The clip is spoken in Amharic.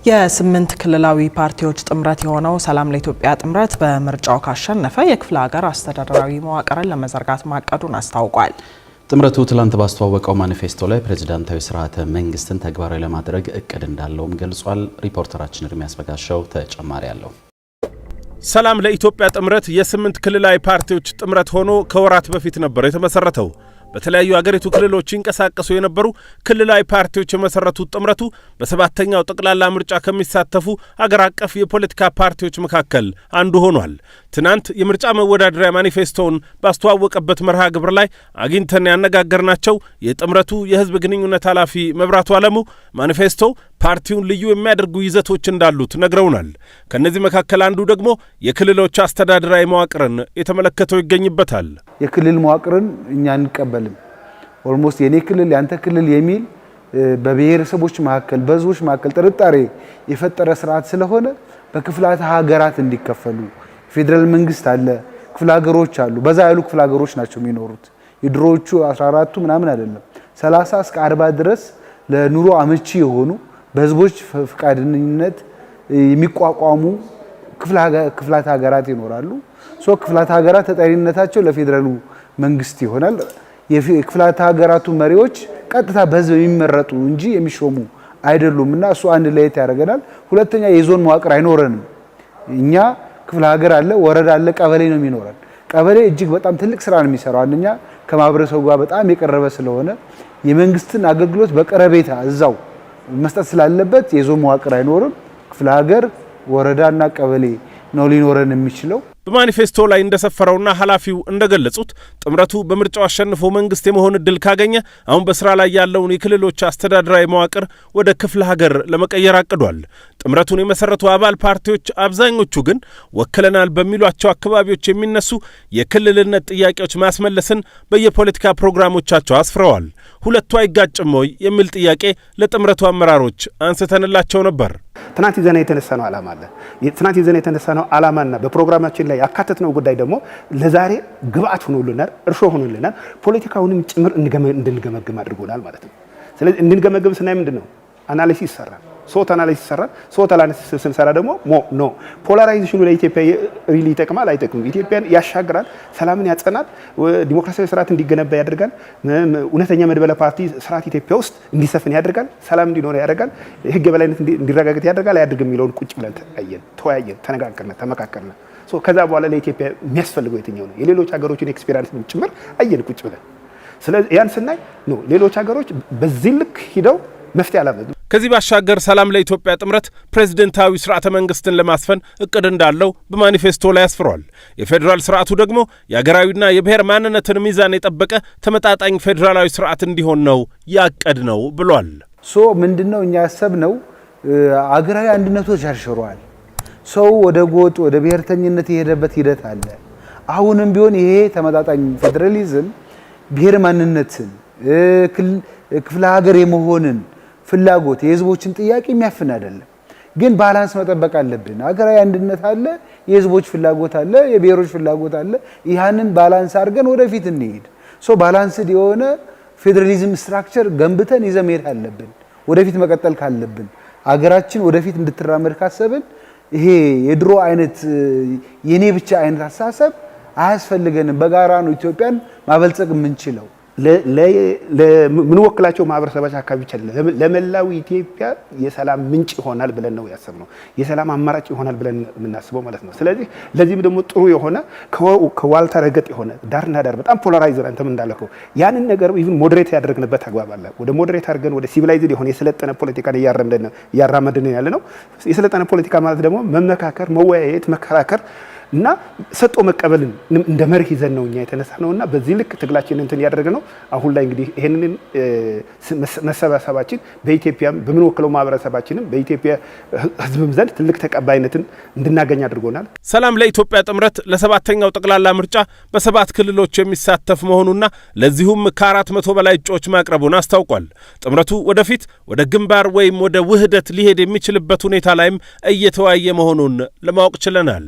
የስምንት ክልላዊ ፓርቲዎች ጥምረት የሆነው ሰላም ለኢትዮጵያ ጥምረት በምርጫው ካሸነፈ የክፍለ ሀገር አስተዳደራዊ መዋቅርን ለመዘርጋት ማቀዱን አስታውቋል። ጥምረቱ ትላንት ባስተዋወቀው ማኒፌስቶ ላይ ፕሬዝዳንታዊ ስርዓተ መንግስትን ተግባራዊ ለማድረግ እቅድ እንዳለውም ገልጿል። ሪፖርተራችን እርሚያስ በጋሻው ተጨማሪ አለው። ሰላም ለኢትዮጵያ ጥምረት የስምንት ክልላዊ ፓርቲዎች ጥምረት ሆኖ ከወራት በፊት ነበር የተመሰረተው። በተለያዩ አገሪቱ ክልሎች ይንቀሳቀሱ የነበሩ ክልላዊ ፓርቲዎች የመሰረቱት ጥምረቱ በሰባተኛው ጠቅላላ ምርጫ ከሚሳተፉ አገር አቀፍ የፖለቲካ ፓርቲዎች መካከል አንዱ ሆኗል። ትናንት የምርጫ መወዳደሪያ ማኒፌስቶውን ባስተዋወቀበት መርሃ ግብር ላይ አግኝተን ያነጋገርናቸው የጥምረቱ የህዝብ ግንኙነት ኃላፊ መብራቱ አለሙ ማኒፌስቶ ፓርቲውን ልዩ የሚያደርጉ ይዘቶች እንዳሉት ነግረውናል። ከነዚህ መካከል አንዱ ደግሞ የክልሎች አስተዳደራዊ መዋቅርን የተመለከተው ይገኝበታል። የክልል መዋቅርን እኛ አንቀበልም። ኦልሞስት የኔ ክልል ያንተ ክልል የሚል በብሔረሰቦች መካከል በህዝቦች መካከል ጥርጣሬ የፈጠረ ስርዓት ስለሆነ በክፍላት ሀገራት እንዲከፈሉ ፌደራል መንግስት አለ፣ ክፍለ ሀገሮች አሉ። በዛ ያሉ ክፍለ ሀገሮች ናቸው የሚኖሩት። የድሮዎቹ 14ቱ ምናምን አይደለም 30 እስከ 40 ድረስ ለኑሮ አመቺ የሆኑ በህዝቦች ፍቃደኝነት የሚቋቋሙ ክፍላት ሀገራት ይኖራሉ። ክፍላት ሀገራት ተጠሪነታቸው ለፌደራሉ መንግስት ይሆናል። የክፍላት ሀገራቱ መሪዎች ቀጥታ በህዝብ የሚመረጡ እንጂ የሚሾሙ አይደሉምና እሱ አንድ ለየት ያደርገናል። ሁለተኛ የዞን መዋቅር አይኖረንም። እኛ ክፍለ ሀገር አለ፣ ወረዳ አለ፣ ቀበሌ ነው የሚኖረን። ቀበሌ እጅግ በጣም ትልቅ ስራ ነው የሚሰራው። አንደኛ ከማህበረሰቡ ጋር በጣም የቀረበ ስለሆነ የመንግስትን አገልግሎት በቀረቤታ እዛው መስጠት ስላለበት የዞን መዋቅር አይኖርም። ክፍለ ሀገር፣ ወረዳና ቀበሌ ነው ሊኖረን የሚችለው። በማኒፌስቶ ላይ እንደሰፈረውና ኃላፊው እንደገለጹት ጥምረቱ በምርጫው አሸንፎ መንግስት የመሆን እድል ካገኘ አሁን በስራ ላይ ያለውን የክልሎች አስተዳደራዊ መዋቅር ወደ ክፍለ ሀገር ለመቀየር አቅዷል። ጥምረቱን የመሰረቱ አባል ፓርቲዎች አብዛኞቹ ግን ወክለናል በሚሏቸው አካባቢዎች የሚነሱ የክልልነት ጥያቄዎች ማስመለስን በየፖለቲካ ፕሮግራሞቻቸው አስፍረዋል። ሁለቱ አይጋጭም ወይ የሚል ጥያቄ ለጥምረቱ አመራሮች አንስተንላቸው ነበር። ትናንት ይዘና የተነሳነው ዓላማ አለ። ትናንት ይዘና የተነሳነው ዓላማና በፕሮግራማችን ላይ ያካተትነው ጉዳይ ደግሞ ለዛሬ ግብአት ሆኖልናል፣ እርሾ ሆኖልናል። ፖለቲካውንም ጭምር እንድንገመግም አድርጎናል ማለት ነው። ስለዚህ እንድንገመግም ስናይ ምንድነው አናሊሲስ ይሰራል። ሶት አናሊሲስ ይሰራል። ሶት አናሊሲስ ስንሰራ ደግሞ ኖ ፖላራይዜሽኑ ለኢትዮጵያ ሪሊ ይጠቅማል አይጠቅምም፣ ኢትዮጵያን ያሻግራል፣ ሰላምን ያጸናል፣ ዲሞክራሲያዊ ስርዓት እንዲገነባ ያደርጋል፣ እውነተኛ መድበለ ፓርቲ ስርዓት ኢትዮጵያ ውስጥ እንዲሰፍን ያደርጋል፣ ሰላም እንዲኖር ያደርጋል፣ ህግ የበላይነት እንዲረጋገጥ ያደርጋል አያደርግም የሚለውን ቁጭ ብለን ተወያየን፣ ተነጋገርን፣ ተመካከርን። ከዛ በኋላ ለኢትዮጵያ የሚያስፈልገው የትኛው ነው የሌሎች ሀገሮችን ኤክስፒሪየንስ ጭምር አየን ቁጭ ብለን። ስለዚህ ያን ስናይ ነው ሌሎች ሀገሮች በዚህ ልክ ሂደው መፍትሄ አላመጡ። ከዚህ ባሻገር ሰላም ለኢትዮጵያ ጥምረት ፕሬዝደንታዊ ስርዓተ መንግስትን ለማስፈን እቅድ እንዳለው በማኒፌስቶ ላይ አስፍሯል። የፌዴራል ስርዓቱ ደግሞ የሀገራዊና የብሔር ማንነትን ሚዛን የጠበቀ ተመጣጣኝ ፌዴራላዊ ስርዓት እንዲሆን ነው ያቀድ ነው ብሏል። ምንድነው እኛ ያሰብነው አገራዊ አንድነቶች ያርሽሯል። ሰው ወደ ጎጥ ወደ ብሔርተኝነት የሄደበት ሂደት አለ። አሁንም ቢሆን ይሄ ተመጣጣኝ ፌዴራሊዝም ብሔር ማንነትን ክፍለ ሀገር የመሆንን ፍላጎት የህዝቦችን ጥያቄ የሚያፍን አይደለም። ግን ባላንስ መጠበቅ አለብን። ሀገራዊ አንድነት አለ፣ የህዝቦች ፍላጎት አለ፣ የብሔሮች ፍላጎት አለ። ይህንን ባላንስ አድርገን ወደፊት እንሄድ። ባላንስድ የሆነ ፌዴራሊዝም ስትራክቸር ገንብተን ይዘን መሄድ አለብን። ወደፊት መቀጠል ካለብን ሀገራችን ወደፊት እንድትራመድ ካሰብን ይሄ የድሮ አይነት የኔ ብቻ አይነት አስተሳሰብ አያስፈልገንም። በጋራ ነው ኢትዮጵያን ማበልጸግ የምንችለው። ለምንወክላቸው ማህበረሰቦች አካባቢ ይችላል ለመላው ኢትዮጵያ የሰላም ምንጭ ይሆናል ብለን ነው ያሰብነው። የሰላም አማራጭ ይሆናል ብለን የምናስበው ማለት ነው። ስለዚህ ለዚህም ደግሞ ጥሩ የሆነ ከዋልታ ረገጥ የሆነ ዳርና ዳር በጣም ፖላራይዘር አንተም እንዳልከው ያንን ነገር ኢቭን ሞዴሬት ያደረግንበት አግባብ አለ። ወደ ሞዴሬት አድርገን ወደ ሲቪላይዝድ የሆነ የሰለጠነ ፖለቲካ ላይ ያራመድን ያለ ነው። የሰለጠነ ፖለቲካ ማለት ደግሞ መመካከር፣ መወያየት፣ መከራከር እና ሰጥቶ መቀበልን እንደ መርህ ይዘን ነው እኛ የተነሳ ነውና በዚህ ልክ ትግላችን እንትን ያደረገ ነው። አሁን ላይ እንግዲህ ይሄንን መሰባሰባችን በኢትዮጵያም በምንወክለው ማህበረሰባችንም በኢትዮጵያ ህዝብም ዘንድ ትልቅ ተቀባይነትን እንድናገኝ አድርጎናል። ሰላም ለኢትዮጵያ ጥምረት ለሰባተኛው ጠቅላላ ምርጫ በሰባት ክልሎች የሚሳተፍ መሆኑና ለዚሁም ከ400 በላይ እጩዎች ማቅረቡን አስታውቋል። ጥምረቱ ወደፊት ወደ ግንባር ወይም ወደ ውህደት ሊሄድ የሚችልበት ሁኔታ ላይም እየተወያየ መሆኑን ለማወቅ ችለናል።